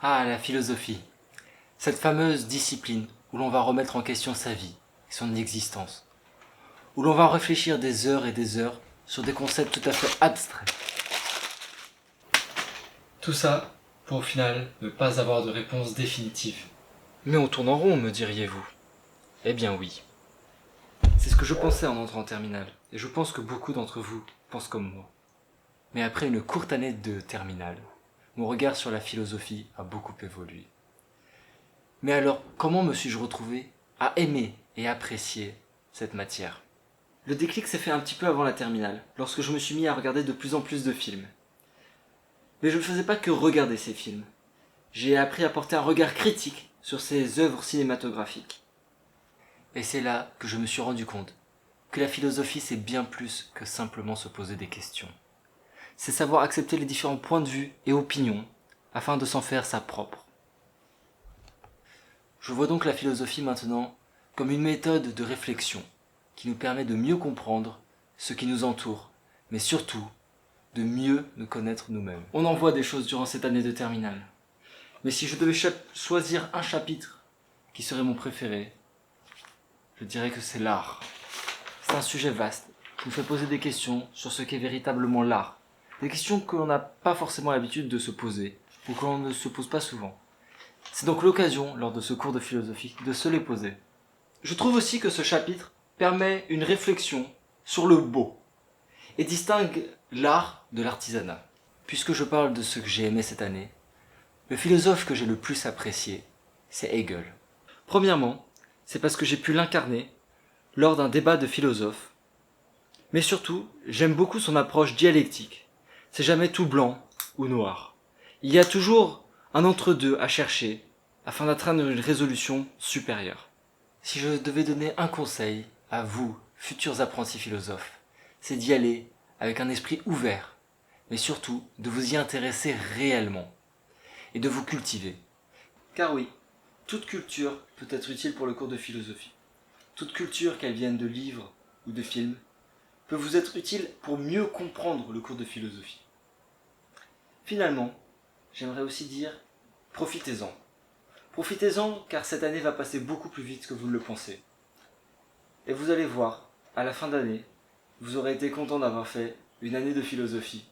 Ah, la philosophie. Cette fameuse discipline où l'on va remettre en question sa vie et son existence. Où l'on va réfléchir des heures et des heures sur des concepts tout à fait abstraits. Tout ça pour au final ne pas avoir de réponse définitive. Mais on tourne en rond, me diriez-vous. Eh bien oui. C'est ce que je pensais en entrant en terminale, et je pense que beaucoup d'entre vous pensent comme moi. Mais après une courte année de terminale, mon regard sur la philosophie a beaucoup évolué. Mais alors, comment me suis-je retrouvé à aimer et apprécier cette matière? Le déclic s'est fait un petit peu avant la terminale, lorsque je me suis mis à regarder de plus en plus de films. Mais je ne faisais pas que regarder ces films. J'ai appris à porter un regard critique sur ces œuvres cinématographiques. Et c'est là que je me suis rendu compte que la philosophie c'est bien plus que simplement se poser des questions. C'est savoir accepter les différents points de vue et opinions afin de s'en faire sa propre. Je vois donc la philosophie maintenant comme une méthode de réflexion qui nous permet de mieux comprendre ce qui nous entoure, mais surtout de mieux nous connaître nous-mêmes. On en voit des choses durant cette année de terminale. Mais si je devais choisir un chapitre qui serait mon préféré, je dirais que c'est l'art. C'est un sujet vaste qui nous fait poser des questions sur ce qu'est véritablement l'art. Des questions que l'on n'a pas forcément l'habitude de se poser, ou que l'on ne se pose pas souvent. C'est donc l'occasion, lors de ce cours de philosophie, de se les poser. Je trouve aussi que ce chapitre permet une réflexion sur le beau, et distingue l'art de l'artisanat. Puisque je parle de ce que j'ai aimé cette année, le philosophe que j'ai le plus apprécié, c'est Hegel. Premièrement, c'est parce que j'ai pu l'incarner lors d'un débat de philosophes. Mais surtout, j'aime beaucoup son approche dialectique. C'est jamais tout blanc ou noir. Il y a toujours un entre-deux à chercher afin d'atteindre une résolution supérieure. Si je devais donner un conseil à vous, futurs apprentis philosophes, c'est d'y aller avec un esprit ouvert, mais surtout de vous y intéresser réellement et de vous cultiver. Car oui, toute culture peut être utile pour le cours de philosophie. Toute culture, qu'elle vienne de livres ou de films, peut vous être utile pour mieux comprendre le cours de philosophie. Finalement, j'aimerais aussi dire, profitez-en. Profitez-en car cette année va passer beaucoup plus vite que vous ne le pensez. Et vous allez voir, à la fin d'année, vous aurez été content d'avoir fait une année de philosophie